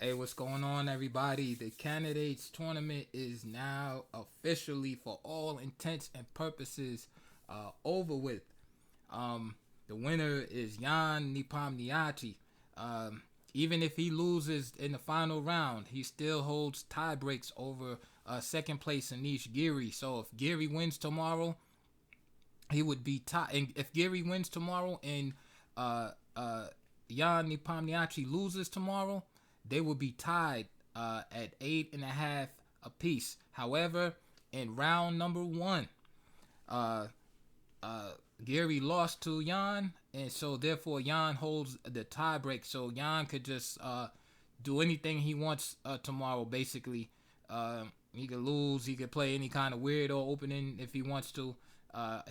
Hey, what's going on, everybody? The candidates tournament is now officially, for all intents and purposes, over with. Um, the winner is Jan Nepomniachtchi. Um, Even if he loses in the final round, he still holds tie breaks over second place Anish Giri. So if Giri wins tomorrow, he would be tied. And if Giri wins tomorrow and uh, uh, Jan Nepomniachtchi loses tomorrow, they will be tied at 8.5 apiece. However, in round number one, uh, uh, Gary lost to Jan, and so therefore Jan holds the tiebreak. So Jan could just do anything he wants tomorrow. Basically, he could lose. He could play any kind of weirdo opening if he wants to.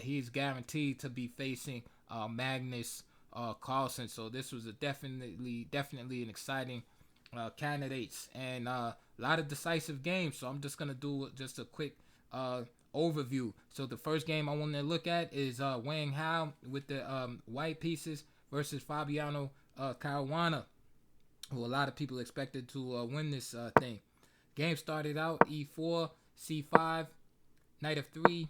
He's guaranteed to be facing Magnus Carlsen. So this was a definitely an exciting candidates and a lot of decisive games. So I'm just gonna do just a quick overview. So the first game I want to look at is Wang Hao with the white pieces versus Fabiano Caruana, who a lot of people expected to win this thing. Game started out e4, c5, knight of 3,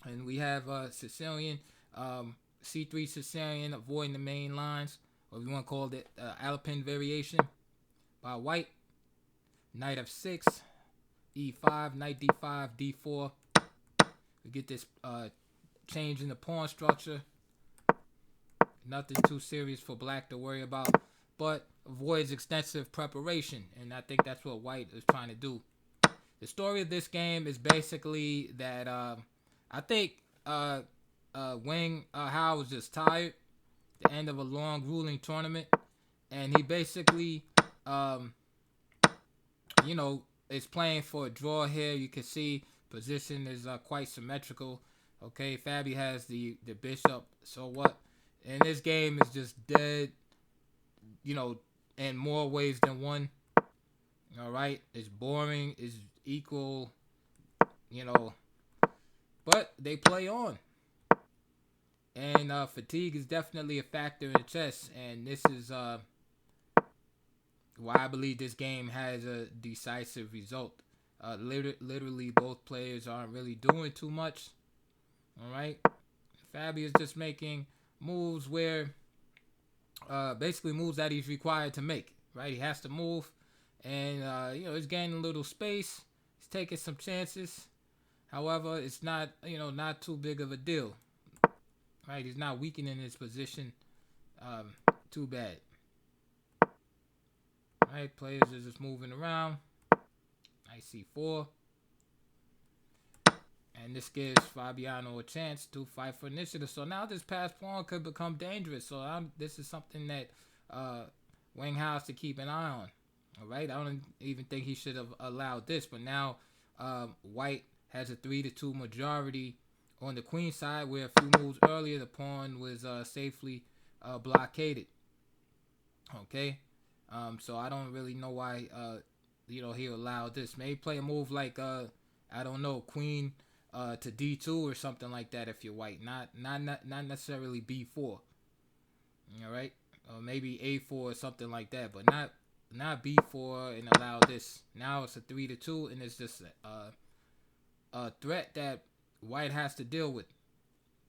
and we have Sicilian, c3 Sicilian, avoiding the main lines, or if you want to call it Alpine variation by white. Knight of 6, e5, knight d5, d4. We get this change in the pawn structure. Nothing too serious for black to worry about, but avoids extensive preparation, and I think that's what white is trying to do. The story of this game is basically that I think Wang Hao was just tired. The end of a long, grueling tournament, and he basically, you know, is playing for a draw here. You can see position is quite symmetrical. Okay, Fabi has the bishop. So what? And this game is just dead. You know, in more ways than one. All right, it's boring. It's equal. You know, but they play on. And fatigue is definitely a factor in chess, and this is why I believe this game has a decisive result. Literally, both players aren't really doing too much. All right, Fabi is just making moves where, basically, moves that he's required to make. Right, he has to move, and he's gaining a little space. He's taking some chances. However, it's not not too big of a deal. Right, he's not weakening his position too bad. Right, players are just moving around. Knight c4. And this gives Fabiano a chance to fight for initiative. So now this passed pawn could become dangerous. So this is something that Wang Hao has to keep an eye on. All right, I don't even think he should have allowed this. But now White has a 3-2 majority on the queen side, where a few moves earlier the pawn was safely blockaded. Okay, so I don't really know why he allowed this. Maybe play a move like I don't know, queen to d2 or something like that if you're white. Not necessarily b4. All right, or maybe a4 or something like that, but not b4 and allow this. Now it's a 3-2, and it's just a threat that white has to deal with.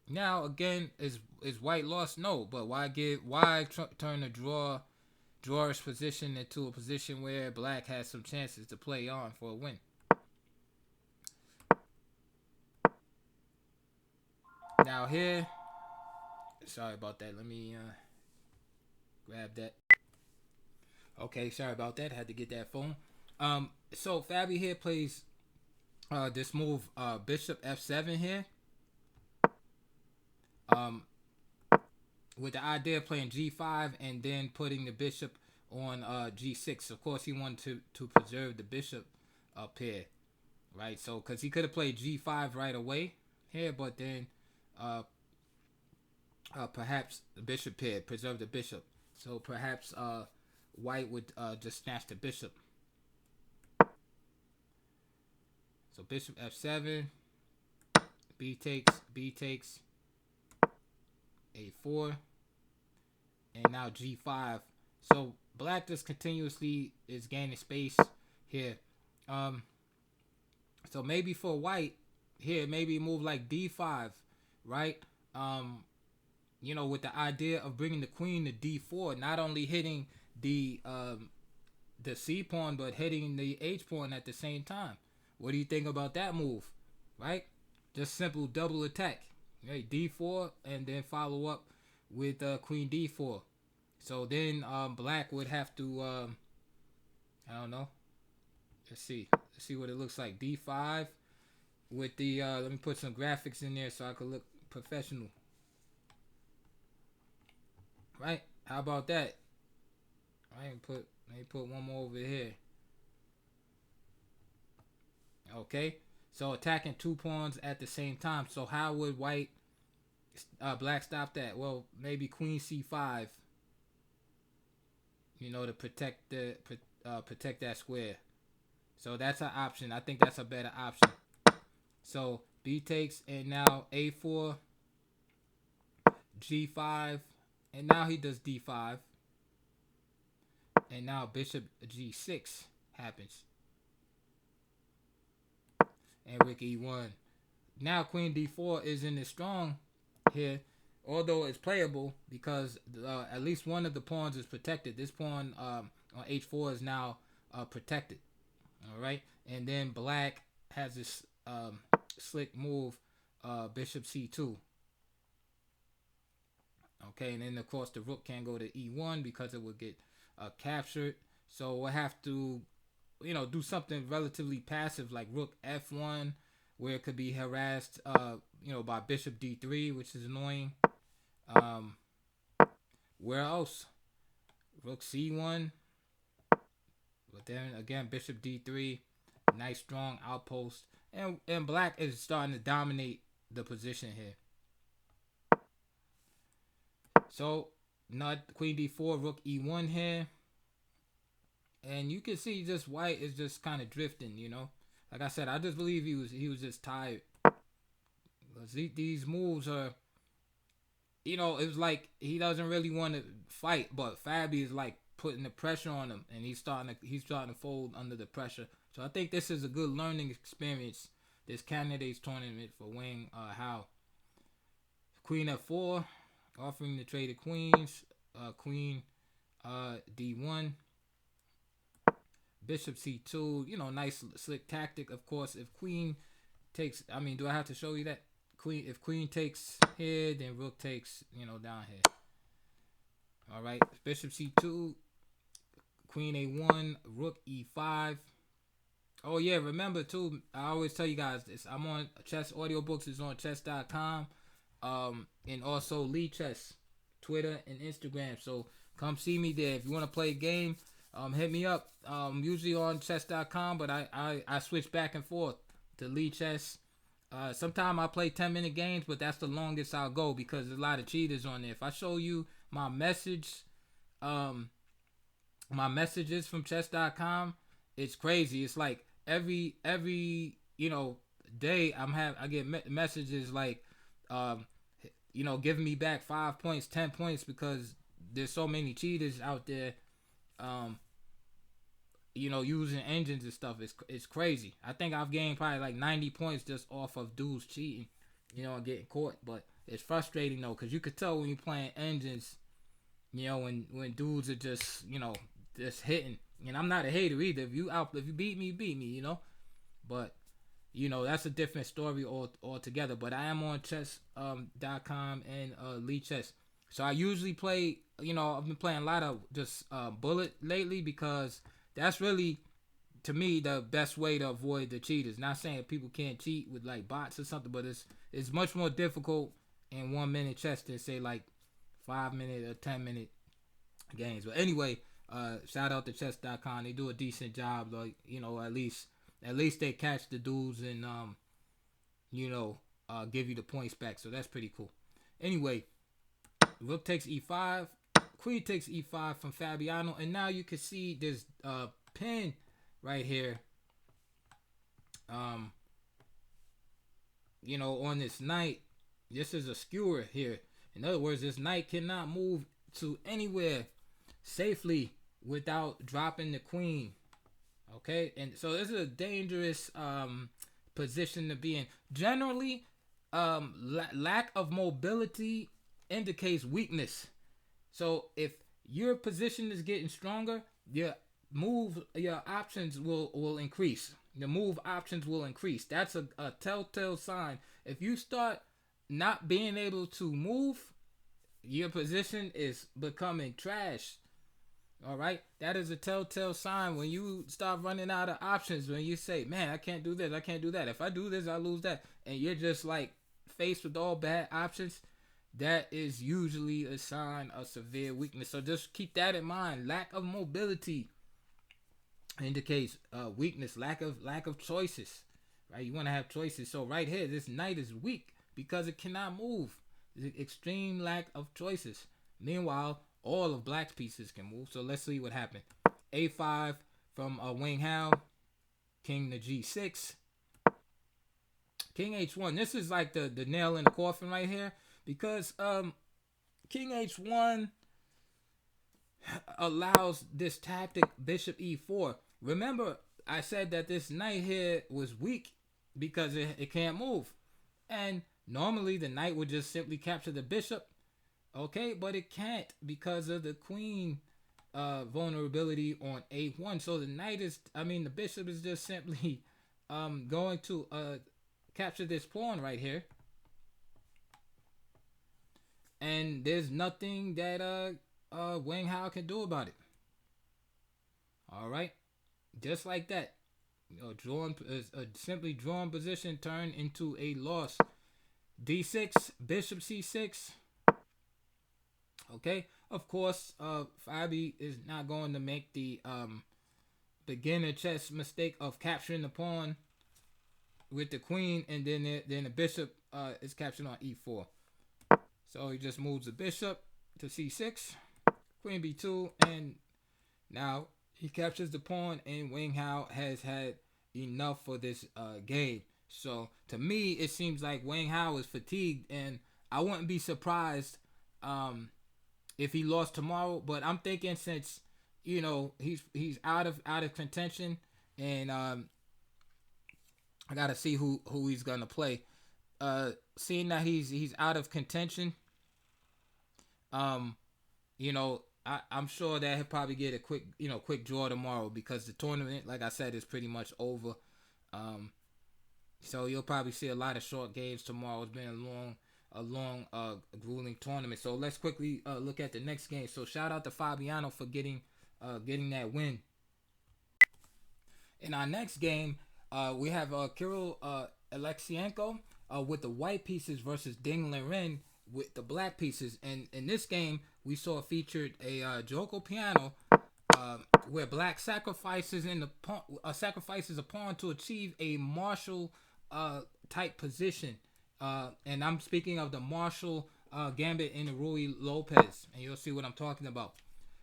Now again, is white lost? No, but why turn the drawer's position into a position where black has some chances to play on for a win? Now here, sorry about that. Let me grab that. Okay, sorry about that. Had to get that phone. So Fabi here plays this move, bishop f7 here. Um, with the idea of playing g5 and then putting the bishop on g6. Of course, he wanted to preserve the bishop up here, right? So, because he could have played g5 right away here, but then perhaps the bishop here, preserve the bishop. So perhaps white would just snatch the bishop. So bishop f7, b takes, a4, and now g5. So black just continuously is gaining space here. Um, so maybe for white here, maybe move like d5, right? Um, with the idea of bringing the queen to d4, not only hitting the c pawn but hitting the h pawn at the same time. What do you think about that move? Right? Just simple double attack. Right? D4 and then follow up with queen d4. So then black would have to I don't know. Let's see. Let's see what it looks like. D5 with the let me put some graphics in there so I could look professional. Right? How about that? Let me put one more over here. Okay? So attacking two pawns at the same time. So how would black stop that? Well, maybe queen c5. To protect that square. So that's an option. I think that's a better option. So b takes, and now a4, g5, and now he does d5, and now bishop g6 happens, and rook e1. Now queen d4 isn't as strong here, although it's playable because at least one of the pawns is protected. This pawn on h4 is now protected. All right, and then black has this slick move, bishop c2. Okay, and then of course the rook can't go to e1 because it would get captured. So we'll have to, do something relatively passive like rook f1, where it could be harassed, by bishop d3, which is annoying. Where else? Rook c1, but then again bishop d3, nice strong outpost, and black is starting to dominate the position here. So not queen d4, rook e1 here, and you can see just white is just kind of drifting. Like I said, I just believe he was just tired. These moves are, it was like he doesn't really want to fight, but Fabi is like putting the pressure on him, and he's starting to fold under the pressure. So I think this is a good learning experience, this candidates tournament for Wang Hao. Queen f4, offering to trade the queens. Queen d1, bishop c2. Nice slick tactic. Of course, if queen takes, do I have to show you that? If queen takes here, then rook takes, down here. All right, bishop c2, queen a1, rook e5. Oh yeah, remember too, I always tell you guys this. I'm on Chess Audiobooks. It's on chess.com, and also Lee Chess, Twitter and Instagram. So come see me there. If you want to play a game, hit me up. Usually on chess.com, but I switch back and forth to Lee Chess. Sometimes I play 10-minute games, but that's the longest I'll go because there's a lot of cheaters on there. If I show you my messages from chess.com, it's crazy. It's like every day I get messages like giving me back 5 points, 10 points because there's so many cheaters out there. Using engines and stuff. It's crazy. I think I've gained probably like 90 points just off of dudes cheating, and getting caught. But it's frustrating though, because you could tell when you're playing engines, when dudes are just hitting. And I'm not a hater either. If you beat me, But that's a different story altogether. But I am on chess.com and Lee Chess. So I usually play. I've been playing a lot of just bullet lately because that's really, to me, the best way to avoid the cheaters. Not saying people can't cheat with like bots or something, but it's much more difficult in 1 minute chess than say like 5 minute or 10-minute games. But anyway, shout out to chess.com. They do a decent job. Like at least they catch the dudes and give you the points back. So that's pretty cool. Anyway, rook takes e5. Queen takes e5 from Fabiano, and now you can see this pin right here. On this knight, this is a skewer here. In other words, this knight cannot move to anywhere safely without dropping the queen. Okay, and so this is a dangerous position to be in. Generally, lack of mobility indicates weakness. So if your position is getting stronger, your options will increase. The move options will increase. That's a telltale sign. If you start not being able to move, your position is becoming trash. All right, that is a telltale sign when you start running out of options. When you say, "Man, I can't do this, I can't do that. If I do this, I lose that," and you're just like faced with all bad options, that is usually a sign of severe weakness. So just keep that in mind. Lack of mobility indicates weakness. Lack of choices. Right? You want to have choices. So right here, this knight is weak because it cannot move. Extreme lack of choices. Meanwhile, all of black's pieces can move. So let's see what happened. A5 from Wang Hao. King to G6. King H1. This is like the nail in the coffin right here. Because King H1 allows this tactic Bishop E4. Remember, I said that this knight here was weak because it can't move. And normally the knight would just simply capture the bishop. Okay, but it can't because of the queen vulnerability on A1. So the bishop is just simply going to capture this pawn right here. And there's nothing that Wang Hao can do about it. All right, just like that, simply drawn position turned into a loss. D6, Bishop C6. Okay, of course, FIDE is not going to make the beginner chess mistake of capturing the pawn with the queen, and then the bishop is captured on E4. So he just moves the bishop to C6, queen B2, and now he captures the pawn, and Wang Hao has had enough for this game. So to me, it seems like Wang Hao is fatigued, and I wouldn't be surprised if he lost tomorrow. But I'm thinking since he's out of contention, and I gotta see who he's gonna play. Seeing that he's out of contention, I'm sure that he'll probably get a quick draw tomorrow because the tournament, like I said, is pretty much over. So you'll probably see a lot of short games tomorrow. It's been a long, grueling tournament. So let's quickly look at the next game. So shout out to Fabiano for getting that win. In our next game, we have Kirill Alexienko with the white pieces versus Ding Liren with the black pieces. And in this game, we saw featured a Joko piano where black sacrifices a pawn to achieve a martial type position. And I'm speaking of the martial gambit in the Ruy Lopez, and you'll see what I'm talking about.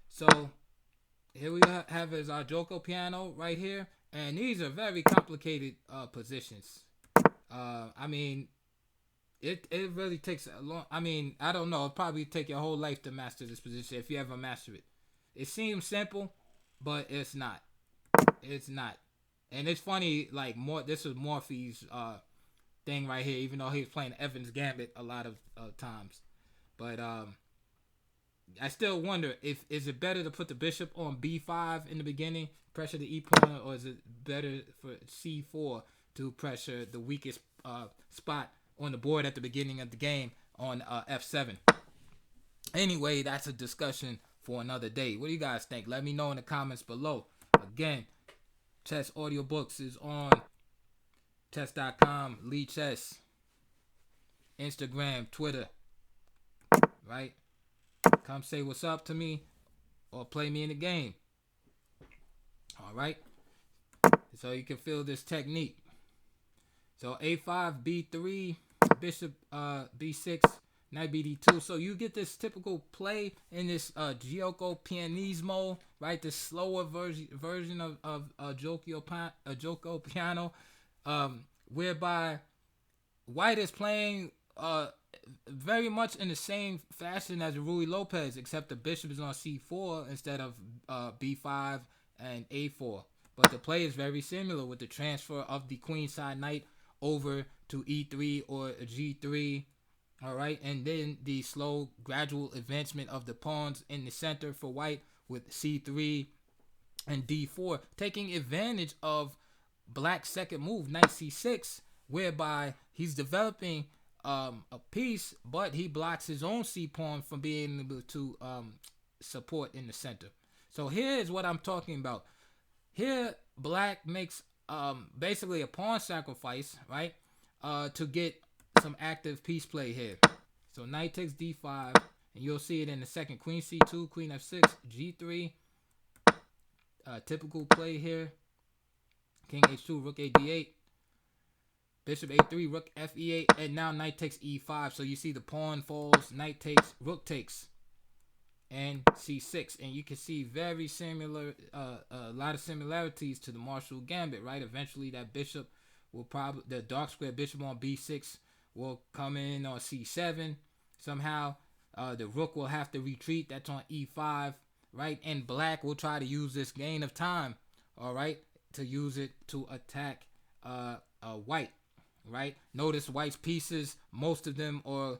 So here we have is our Joko piano right here, and these are very complicated positions. It really takes a long. I don't know. It'll probably take your whole life to master this position if you ever master it. It seems simple, but it's not. It's not. And it's funny, like this is Morphy's thing right here, even though he was playing Evans Gambit a lot of times. But I still wonder is it better to put the bishop on B5 in the beginning, pressure the E pawn, or is it better for C4 to pressure the weakest spot on the board at the beginning of the game on F7? Anyway, that's a discussion for another day. What do you guys think? Let me know in the comments below. Again, Chess Audiobooks is on chess.com, Lee Chess, Instagram, Twitter, right? Come say what's up to me or play me in the game. All right? So you can feel this technique. So A5, B3, Bishop B6, Knight BD2. So you get this typical play in this Gioco Pianismo, right? This slower version of Gioco Piano, whereby White is playing very much in the same fashion as Rui Lopez, except the bishop is on c4 instead of b5 and a4. But the play is very similar with the transfer of the queenside knight over to e3 or g3. All right, and then the slow, gradual advancement of the pawns in the center for white with c3 and d4, taking advantage of black's second move, knight c6, whereby he's developing a piece, but he blocks his own c pawn from being able to support in the center. So here's what I'm talking about. Here, black makes basically a pawn sacrifice, right, to get some active piece play here. So knight takes d5, and you'll see it in the second. Queen c2, queen f6, g3. Typical play here. King h2, rook a d8. Bishop a3, rook fe8, and now knight takes e5. So you see the pawn falls, knight takes, rook takes, and c6. And you can see very similar, a lot of similarities to the Marshall Gambit, right? Eventually that bishop will probably, the dark square bishop on b6 will come in on c7. Somehow the rook will have to retreat. That's on e5, right? And black will try to use this gain of time, all right, to use it to attack white, right? Notice white's pieces, most of them are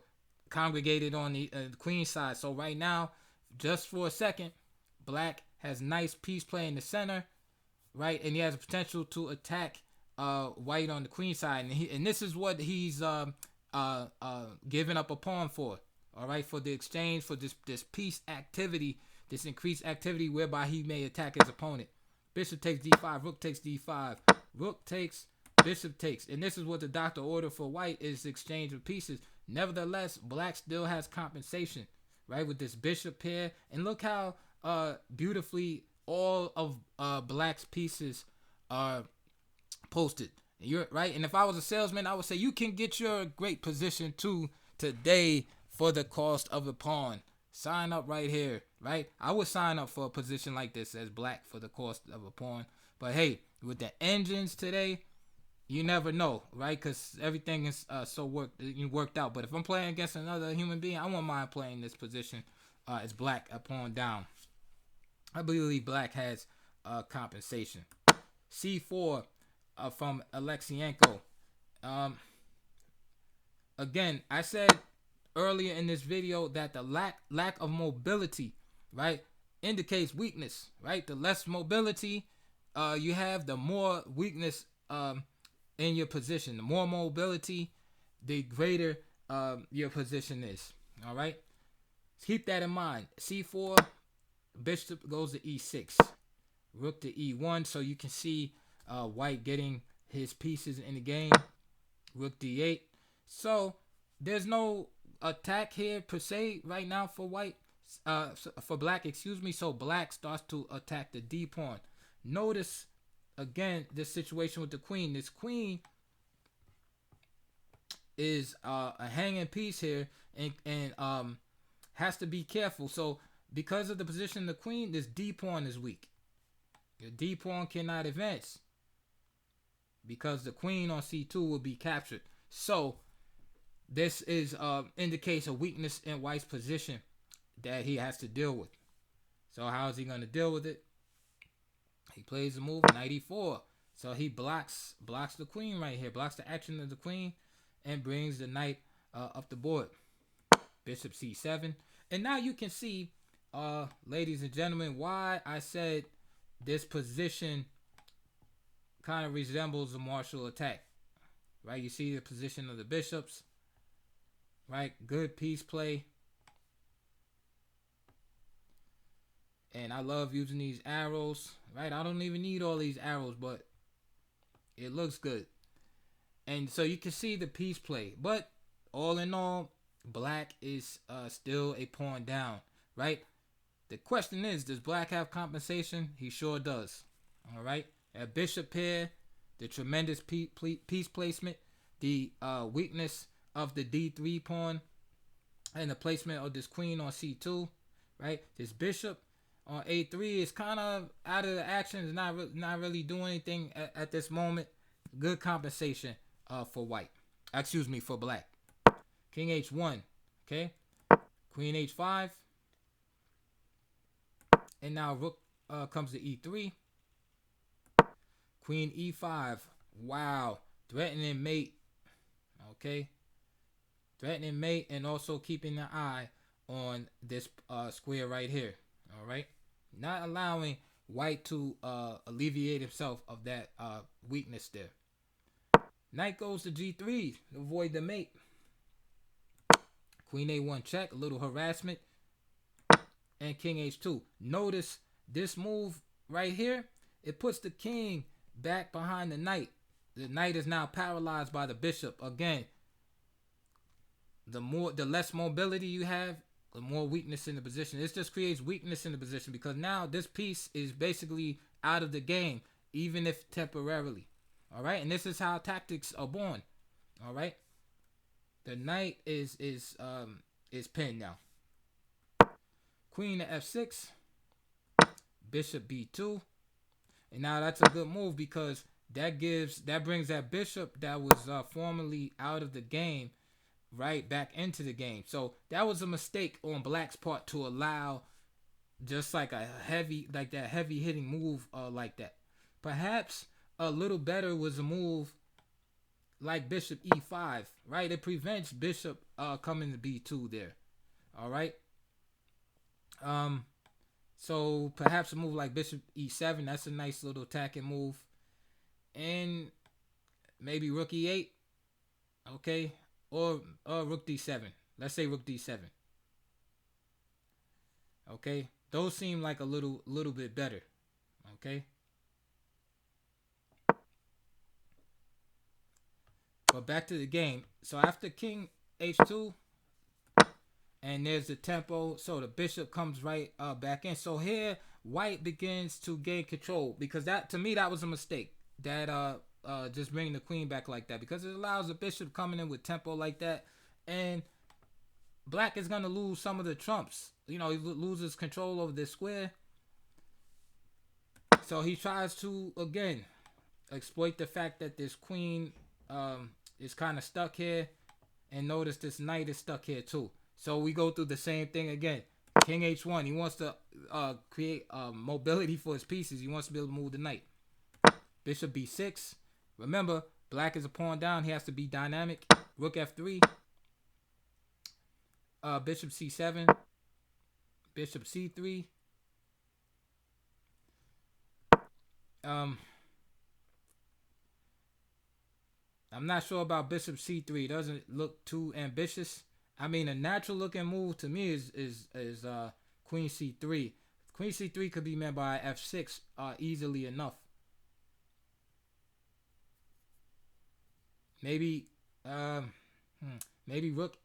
congregated on the queen side. So right now, just for a second, black has nice piece play in the center, right? And he has a potential to attack white on the queen side. And this is what he's giving up a pawn for, all right? For the exchange, for this piece activity, this increased activity whereby he may attack his opponent. Bishop takes d5, rook takes d5, rook takes, bishop takes. And this is what the doctor ordered for white, is exchange of pieces. Nevertheless, black still has compensation, right, with this bishop here. And look how beautifully all of black's pieces are posted. You're right. And if I was a salesman, I would say you can get your great position too today for the cost of a pawn. Sign up right here, right? I would sign up for a position like this as black for the cost of a pawn. But hey, with the engines today, you never know, right? Because everything is so worked out. But if I'm playing against another human being, I won't mind playing this position as black, a pawn down. I believe black has compensation. C4 from Alexienko. Again, I said earlier in this video that the lack of mobility, right, indicates weakness, right? The less mobility you have, the more weakness in your position. The more mobility, the greater your position is. All right, keep that in mind. C4, bishop goes to e6, rook to e1. So you can see white getting his pieces in the game. Rook d8. So there's no attack here per se right now for white, for black, excuse me. So black starts to attack the d pawn. Notice again this situation with the queen. This queen is a hanging piece here, and has to be careful. So because of the position of the queen, this d pawn is weak. Your d pawn cannot advance because the queen on c2 will be captured. So this is indicates a weakness in white's position that he has to deal with. So how is he going to deal with it? He plays the move knight e4. So he blocks the queen right here, blocks the action of the queen, and brings the knight up the board. Bishop c7. And now you can see, ladies and gentlemen, why I said this position kind of resembles a martial attack. Right? You see the position of the bishops. Right? Good piece play. And I love using these arrows. Right? I don't even need all these arrows, but it looks good. And so you can see the piece play. But all in all, black is still a pawn down. Right? The question is, does black have compensation? He sure does. All right? At bishop here, the tremendous piece placement, the weakness of the d3 pawn, and the placement of this queen on c2, right? This bishop on a3 is kind of out of the action. It's not really doing anything at this moment. Good compensation for white. Excuse me, for black. King h1. Okay. Queen h5. And now rook comes to e3. Queen e5. Wow. Threatening mate. Okay. Threatening mate and also keeping an eye on this square right here. All right. Not allowing white to alleviate himself of that weakness there. Knight goes to g3 to avoid the mate. Queen a1 check, a little harassment. And king h2. Notice this move right here. It puts the king back behind the knight. The knight is now paralyzed by the bishop. Again, the less mobility you have, the more weakness in the position. This just creates weakness in the position because now this piece is basically out of the game, even if temporarily. All right, and this is how tactics are born. All right, the knight is pinned now. Queen to f6, bishop b2, and now that's a good move because that brings that bishop that was formerly out of the game right back into the game. So that was a mistake on black's part to allow just like that heavy hitting move like that. Perhaps a little better was a move like bishop e5, right? It prevents bishop coming to b2 there. All right. So perhaps a move like bishop e7, that's a nice little attacking move. And maybe rook e8. Okay. Or rook d7. Let's say rook d7. Okay. Those seem like a little bit better. Okay. But back to the game. So after king h2, and there's the tempo, so the bishop comes right back in. So here white begins to gain control because that, to me, that was a mistake. That just bringing the queen back like that, because it allows the bishop coming in with tempo like that, and black is gonna lose some of the trumps. You know, he loses control over this square. So he tries to again exploit the fact that this queen is kind of stuck here, and notice this knight is stuck here too. So we go through the same thing again. King h1. He wants to create mobility for his pieces. He wants to be able to move the knight. Bishop b6. Remember, black is a pawn down. He has to be dynamic. Rook f3. Bishop c7. Bishop c3. I'm not sure about bishop c3. It doesn't look too ambitious. I mean, a natural looking move to me is queen c3. Queen c3 could be met by f6 easily enough. Maybe maybe rook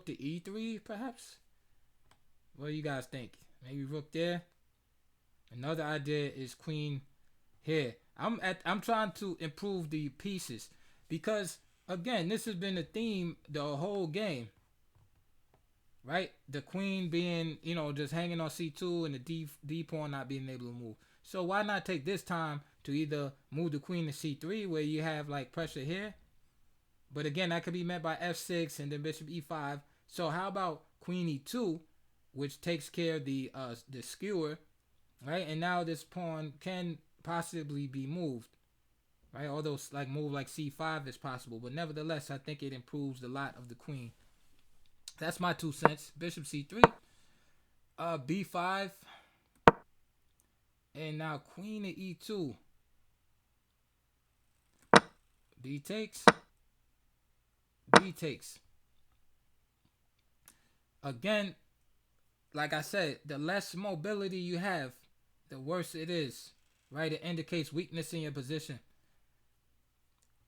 to e3 perhaps. What do you guys think? Maybe rook there. Another idea is queen here. I'm trying to improve the pieces because again, this has been a theme the whole game. Right? The queen being, you know, just hanging on c2 and the d pawn not being able to move. So why not take this time to either move the queen to c3 where you have like pressure here. But again, that could be met by f6 and then bishop e5. So how about queen e2, which takes care of the skewer, right? And now this pawn can possibly be moved, right? Although like move like c5 is possible, but nevertheless, I think it improves the lot of the queen. That's my 2 cents. Bishop c3, b5, and now queen to e2. B takes. B takes. Again, like I said, the less mobility you have, the worse it is, right? It indicates weakness in your position.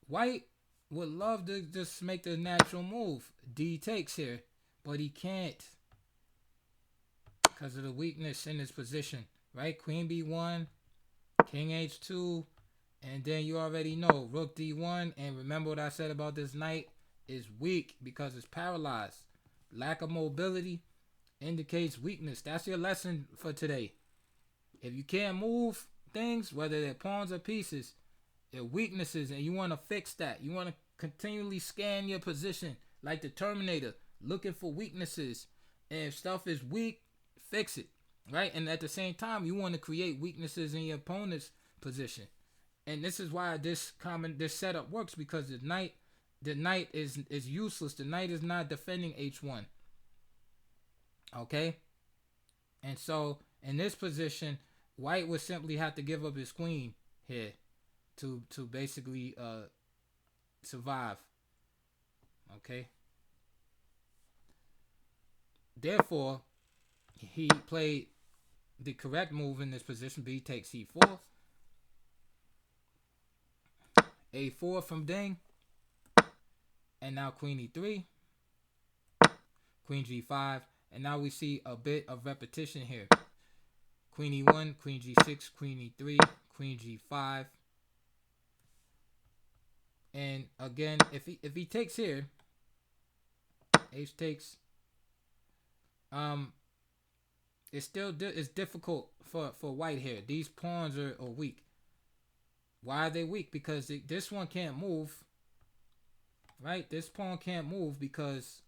White would love to just make the natural move. D takes here, but he can't because of the weakness in his position, right? Queen b1, king h2, and then you already know rook d1. And remember what I said about this knight is weak because it's paralyzed. Lack of mobility indicates weakness. That's your lesson for today. If you can't move things, whether they're pawns or pieces, they're weaknesses, and you want to fix that. You want to continually scan your position like the Terminator, looking for weaknesses. And if stuff is weak, fix it, right? And at the same time, you want to create weaknesses in your opponent's position. And this is why this setup works, because the knight is useless. The knight is not defending h1. Okay? And so in this position, white would simply have to give up his queen here to basically survive. Okay? Therefore, he played the correct move in this position. B takes c4. a4 from Ding. And now queen e3. Queen g5. And now we see a bit of repetition here. Queen e1, queen g6, queen e3, queen g5. And again, if he takes here, h takes, it's still it's difficult for white here. These pawns are weak. Why are they weak? Because this one can't move, right? This pawn can't move because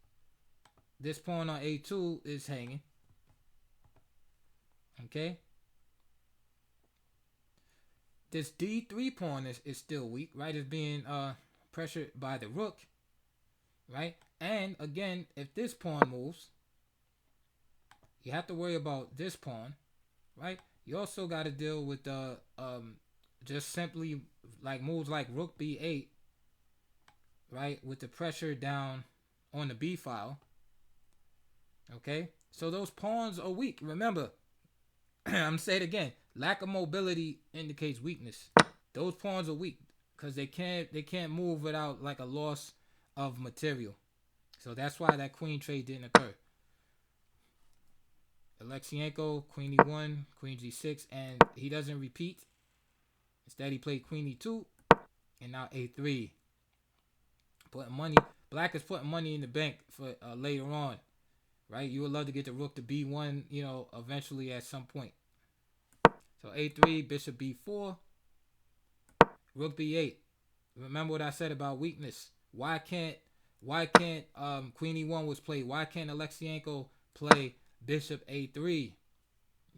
this pawn on a2 is hanging. Okay. This d3 pawn is still weak, right? It's being pressured by the rook, right? And again, if this pawn moves, you have to worry about this pawn, right? You also got to deal with the just simply like moves like rook b8, right? With the pressure down on the b file. Okay, so those pawns are weak. Remember, I'm saying it again. Lack of mobility indicates weakness. Those pawns are weak because they can't move without like a loss of material. So that's why that queen trade didn't occur. Alexienko, queen e1, queen g6, and he doesn't repeat. Instead, he played queen e2, and now a3. Putting money. Black is putting money in the bank for later on, right? You would love to get the rook to b1, eventually at some point. So a3, bishop b4, rook b8. Remember what I said about weakness. Why can't queen e1 was played? Why can't Alexienko play bishop a3?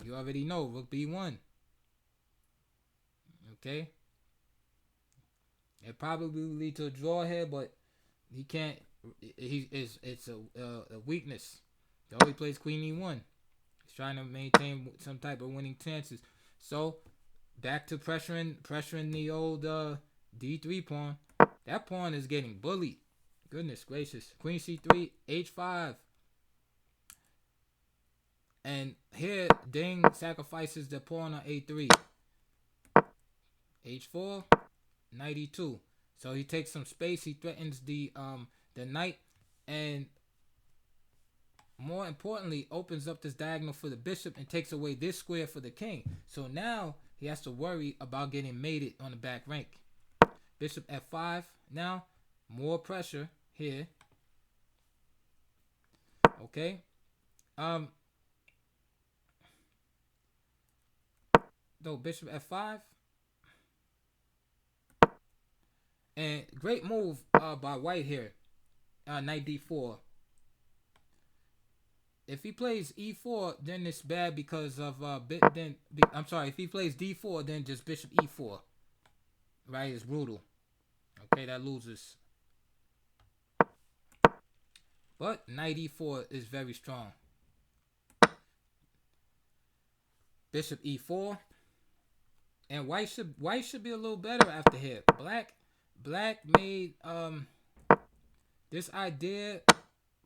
You already know, rook b1. Okay. It probably will lead to a draw here, but he can't. It's a weakness. He always plays queen e1. He's trying to maintain some type of winning chances. So back to pressuring the old d3 pawn. That pawn is getting bullied. Goodness gracious. Queen c3, h5. And here Ding sacrifices the pawn on a3. h4, knight e2. So he takes some space. He threatens the knight, and more importantly, opens up this diagonal for the bishop and takes away this square for the king. So now he has to worry about getting mated on the back rank. Bishop f5. Now more pressure here. Okay. Though bishop f5. And great move by white here. Knight d4. If he plays e4, then it's bad because of if he plays d4, then just bishop e4. Right? It's brutal. Okay, that loses. But knight e4 is very strong. Bishop e4. And white should be a little better after here. Black made this idea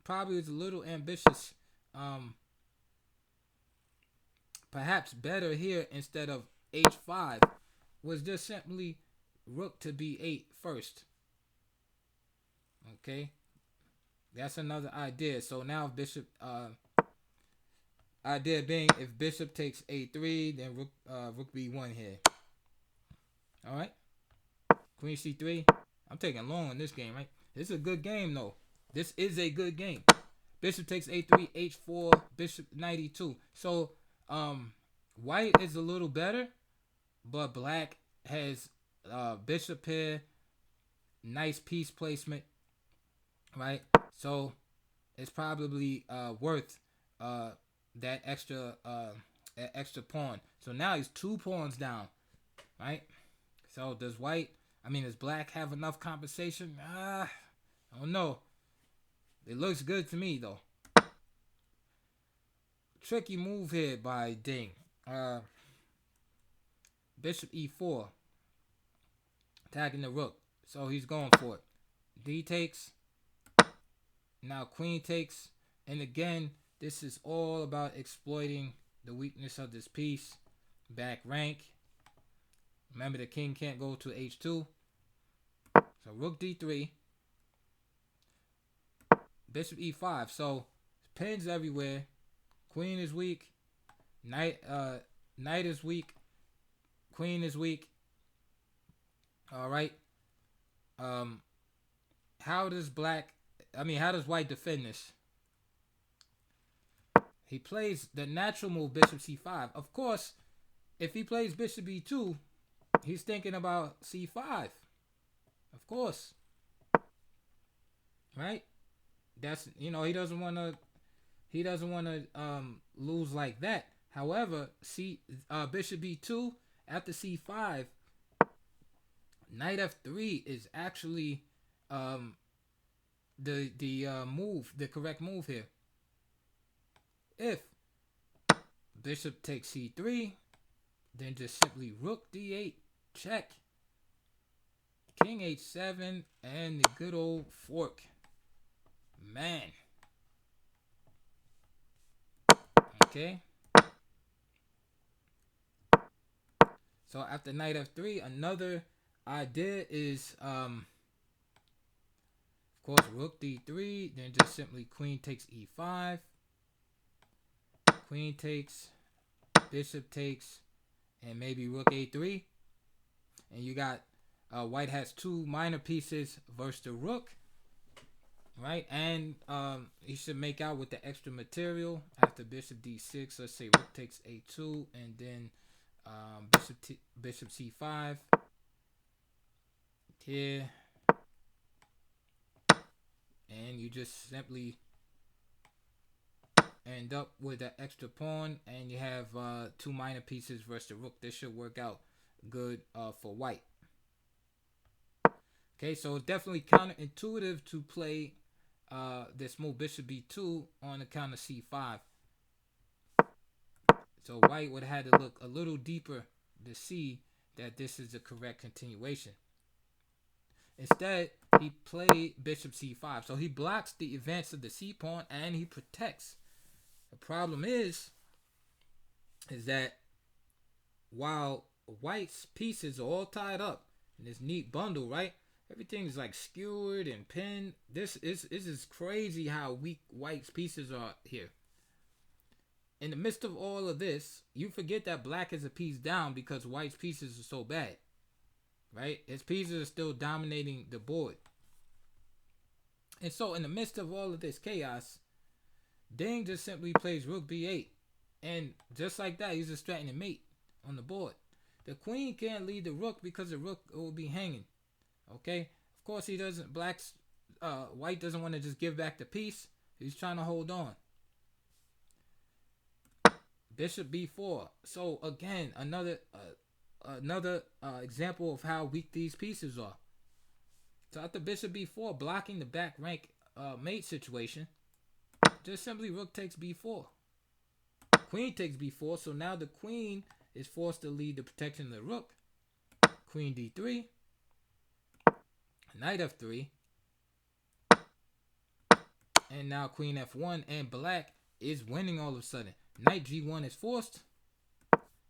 probably was a little ambitious. Perhaps better here instead of h5 was just simply rook to b8 first. Okay, that's another idea. So now bishop idea being if bishop takes a3, then rook b1 here. All right, queen c3. I'm taking long in this game, right? This is a good game though. This is a good game. Bishop takes a3, h4, bishop knight e2. So white is a little better, but black has bishop here, nice piece placement, right? So it's probably worth that extra pawn. So now he's 2 pawns down, right? So does black have enough compensation? I don't know. It looks good to me though. Tricky move here by Ding. Bishop e4, attacking the rook. So he's going for it. D takes. Now queen takes. And again, this is all about exploiting the weakness of this piece. Back rank. Remember, the king can't go to h2. So rook d3. Bishop e5. So pins everywhere. Queen is weak. Knight is weak. Queen is weak. All right. How does white defend this? He plays the natural move, bishop c5. Of course, if he plays bishop e2, he's thinking about c5. Of course. Right? That's, he doesn't want to lose like that. However, bishop b2 after c5, knight f3 is actually the correct move here. If bishop takes c3, then just simply rook d8, check, king h7, and the good old fork. Man. Okay. So after knight f3, another idea is, of course, rook d3, then just simply queen takes e5, queen takes, bishop takes, and maybe rook a3. And you got white has 2 minor pieces versus the rook, right? And he should make out with the extra material after bishop d6. Let's say rook takes a2, and then bishop c5 here, and you just simply end up with an extra pawn, and you have 2 minor pieces versus the rook. This should work out good for white. Okay, so it's definitely counterintuitive to play this move bishop b2 on account of c5. So white would have had to look a little deeper to see that this is the correct continuation. Instead, he played bishop c5. So he blocks the advance of the c pawn and he protects. The problem is that while white's pieces are all tied up in this neat bundle, right? Everything is like skewered and pinned. This is crazy how weak white's pieces are here. In the midst of all of this, you forget that black is a piece down because white's pieces are so bad, right? His pieces are still dominating the board. And so in the midst of all of this chaos, Ding just simply plays rook b8. And just like that, he's just threatening mate on the board. The queen can't lead the rook because the rook will be hanging. Okay? Of course he doesn't, white doesn't want to just give back the piece. He's trying to hold on. Bishop b4. So again, another example of how weak these pieces are. So after bishop b4, blocking the back rank mate situation, just simply rook takes b4. Queen takes b4, so now the queen is forced to lead the protection of the rook. Queen d3. Knight f3. And now queen f1, and black is winning all of a sudden. Knight g1 is forced.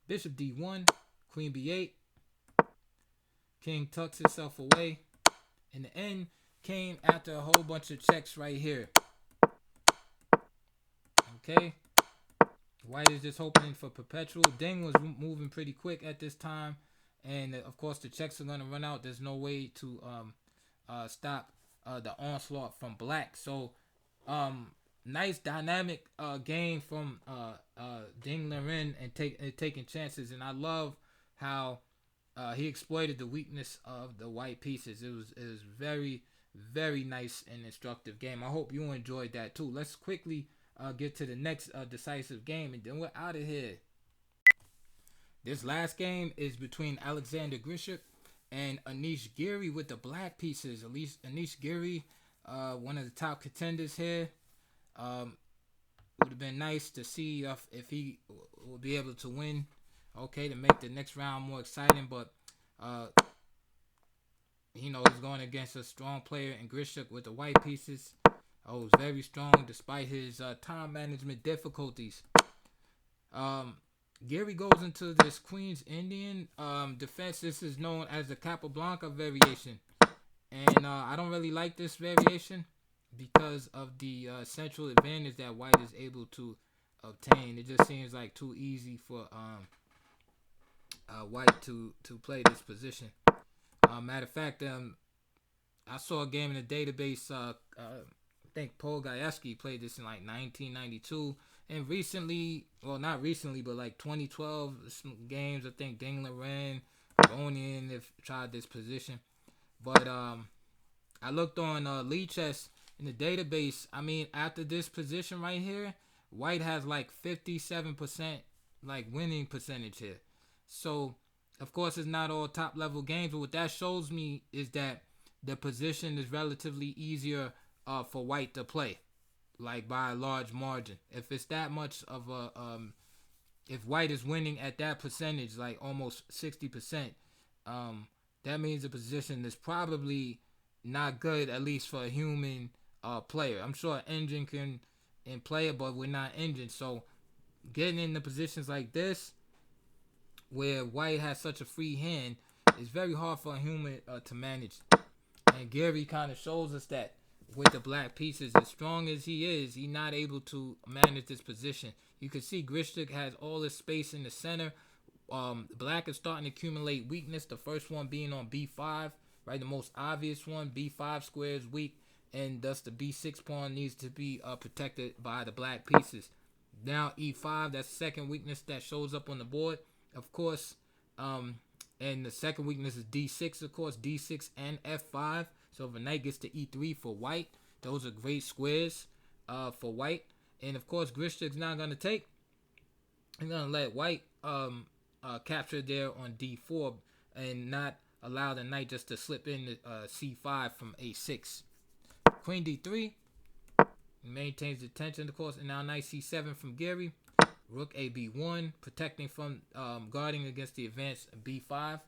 Bishop d1. Queen b8. King tucks himself away. And the end came after a whole bunch of checks right here. Okay. White is just hoping for perpetual. Ding was moving pretty quick at this time. And of course the checks are going to run out. There's no way to stop the onslaught from black. So nice dynamic game from Ding Liren and taking chances. And I love how he exploited the weakness of the white pieces. It was very Very nice and instructive game. I hope you enjoyed that too. Let's quickly get to the next decisive game, and then we're out of here. This last game is between Alexander Grishuk and Anish Giri with the black pieces. At least Anish Giri, one of the top contenders here. Um, would have been nice to see if he will be able to win. Okay, to make the next round more exciting, but uh, he's going against a strong player in Grishuk with the white pieces. Oh, he's very strong despite his time management difficulties. Um, Gary goes into this Queen's Indian defense. This is known as the Capablanca variation. And I don't really like this variation because of the central advantage that white is able to obtain. It just seems like too easy for white to play this position. Matter of fact, I saw a game in the database. I think Paul Gajewski played this in like 1992. And recently, well, not recently, but like 2012, some games, I think Ding Loren, Bonian have tried this position. But I looked on Lead Chess in the database. I mean, after this position right here, white has like 57% like winning percentage here. So, of course, it's not all top level games, but what that shows me is that the position is relatively easier for white to play, like by a large margin. If it's that much of a, if white is winning at that percentage, like almost 60%, that means the position is probably not good, at least for a human player. I'm sure an engine can and play it, but we're not engines. So getting into positions like this, where white has such a free hand, is very hard for a human to manage. And Gary kind of shows us that with the black pieces, as strong as he is, he's not able to manage this position. You can see Grishik has all this space in the center. Black is starting to accumulate weakness. The first one being on B5, right? The most obvious one, B5 square is weak, and thus the B6 pawn needs to be protected by the black pieces. Now E5, that's the second weakness that shows up on the board, of course. And the second weakness is D6, of course, D6 and F5. So if a knight gets to E3 for white, those are great squares for white. And of course, Grishik's not going to take. He's going to let white capture there on D4 and not allow the knight just to slip into C5 from A6. Queen D3 maintains the tension, of course, and now knight C7 from Gary. Rook A B1, protecting from guarding against the advanced B5.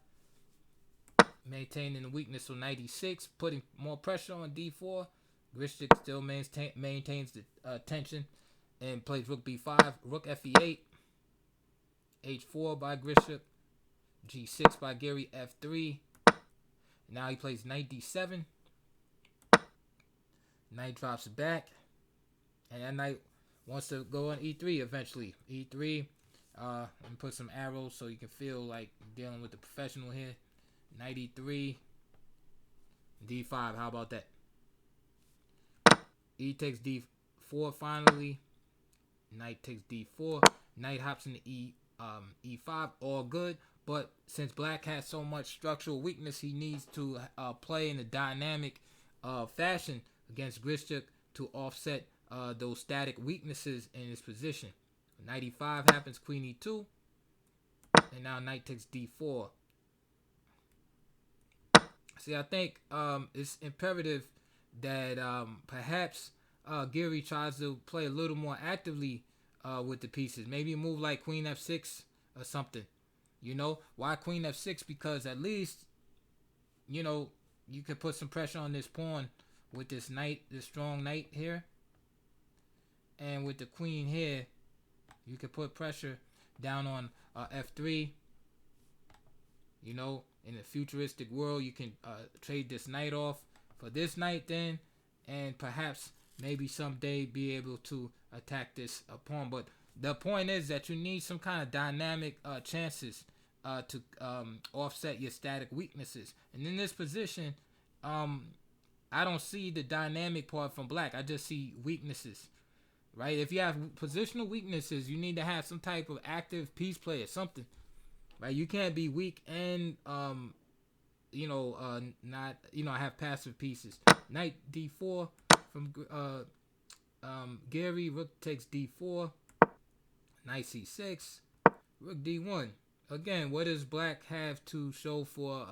Maintaining the weakness on knight E6, putting more pressure on D4. Grishik still maintains the tension and plays Rook B5. Rook FE8. H4 by Grishik. G6 by Gary. F3. Now he plays knight D7. Knight drops back. And that knight wants to go on E3 eventually. E3. And put some arrows so you can feel like dealing with the professional here. Knight E3. D5. How about that? E takes D4 finally. Knight takes D4. Knight hops into E5. All good. But since black has so much structural weakness, he needs to play in a dynamic fashion against Grishik to offset those static weaknesses in his position. Knight E5 happens, Queen E2, and now Knight takes D4. See, I think it's imperative that perhaps Gary tries to play a little more actively with the pieces. Maybe a move like Queen F6 or something. Why Queen F6? Because at least, you can put some pressure on this pawn with this knight, this strong knight here. And with the queen here, you can put pressure down on F3. In a futuristic world, you can trade this knight off for this knight then, and perhaps maybe someday be able to attack this pawn. But the point is that you need some kind of dynamic chances to offset your static weaknesses. And in this position, I don't see the dynamic part from black. I just see weaknesses. Right? If you have positional weaknesses, you need to have some type of active piece play or something. Right? You can't be weak and not, I have passive pieces. Knight d4 from Gary. Rook takes d4. Knight c6. Rook d1. Again, what does black have to show for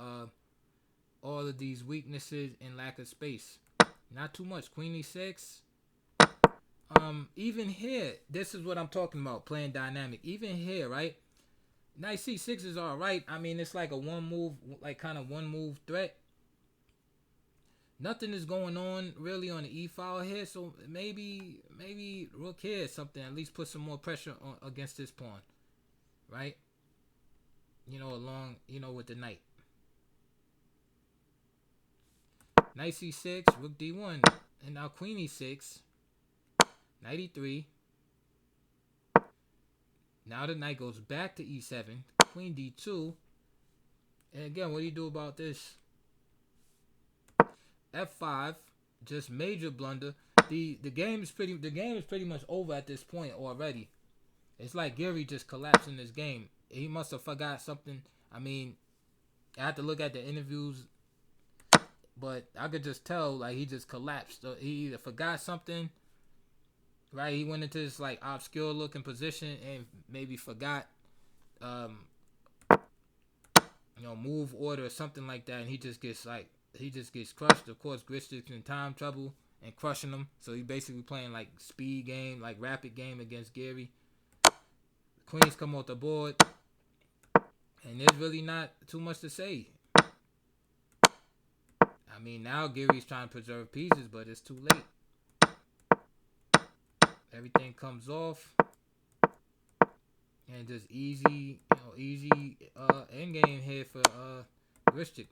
all of these weaknesses and lack of space? Not too much. Queen e6. Even here, this is what I'm talking about, playing dynamic. Even here, right? Knight c6 is alright. I mean, it's like a one move threat. Nothing is going on really on the e file here, so maybe rook here is something. At least put some more pressure on against this pawn, right? Along with the knight. Knight c6, rook d1, and now queen e6, knight e3. Now the knight goes back to e7, queen d2, and again, what do you do about this? F5, just major blunder. The game is pretty much over at this point already. It's like Gary just collapsed in this game. He must have forgot something. I mean, I have to look at the interviews, but I could just tell like he just collapsed. He either forgot something, right? He went into this like obscure looking position and maybe forgot move order or something like that, and he just gets crushed. Of course, Grist is in time trouble and crushing him, so he basically playing like speed game, like rapid game against Gary. Queens come off the board, and there's really not too much to say. I mean, now Gary's trying to preserve pieces, but it's too late. Everything comes off, and just easy end game here for Grishik.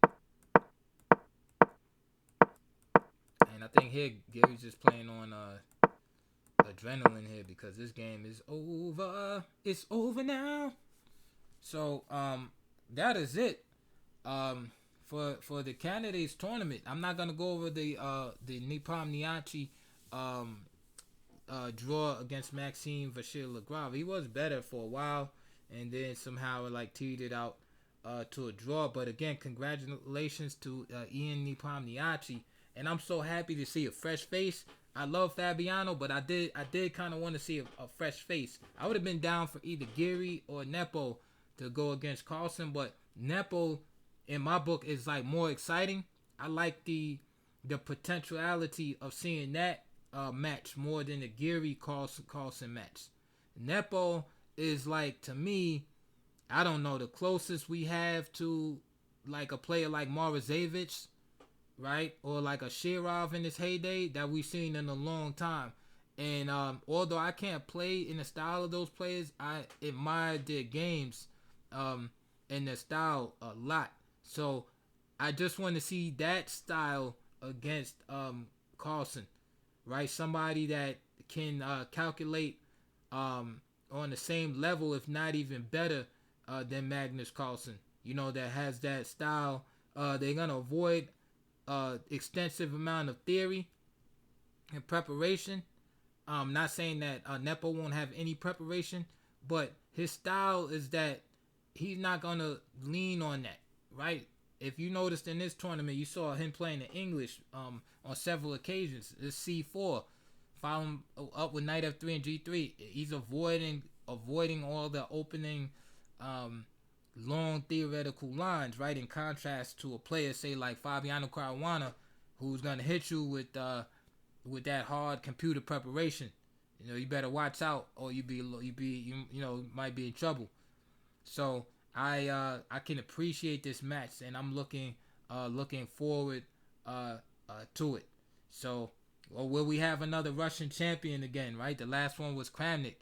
And I think here Gary's just playing on adrenaline here because this game is over. It's over now. So that is it. For the candidates tournament, I'm not gonna go over the Nipam Niachi draw against Maxime Vachier-Lagrave. He was better for a while, and then somehow it like teed it out to a draw. But again, congratulations to Ian Nipam Niachi, and I'm so happy to see a fresh face. I love Fabiano, but I did kind of want to see a fresh face. I would have been down for either Giri or Nepo to go against Carlsen, but Nepo, in my book, is like more exciting. I like the potentiality of seeing that match more than the Giri Carlsen match. Nepo is like, to me, I don't know, the closest we have to like a player like Morozevich, right? Or like a Shirov in his heyday that we've seen in a long time. And although I can't play in the style of those players, I admire their games and their style a lot. So I just want to see that style against Carlsen, right? Somebody that can calculate on the same level, if not even better, than Magnus Carlsen. That has that style. They're gonna avoid extensive amount of theory and preparation. Not saying that Nepo won't have any preparation, but his style is that he's not gonna lean on that, right? If you noticed in this tournament, you saw him playing in English on several occasions. It's C4, following up with Knight F3 and G3. He's avoiding all the opening long theoretical lines, right? In contrast to a player, say like Fabiano Caruana, who's gonna hit you with that hard computer preparation. You better watch out, or you might be in trouble. So I can appreciate this match, and I'm looking forward to it. So, will we have another Russian champion again? Right, the last one was Kramnik,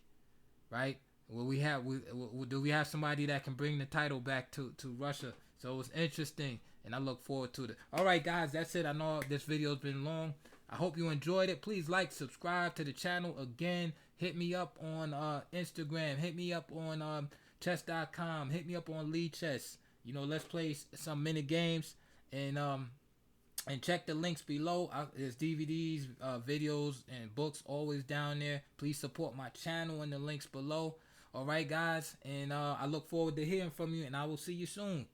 right? Do we have somebody that can bring the title back to Russia? So it was interesting, and I look forward to it. All right, guys, that's it. I know this video's been long. I hope you enjoyed it. Please like, subscribe to the channel. Again, hit me up on Instagram. Hit me up on chess.com. Hit me up on Lee Chess. Let's play some mini games, and check the links below. There's DVDs, videos, and books always down there. Please support my channel in the links below. All right, guys, and I look forward to hearing from you, and I will see you soon.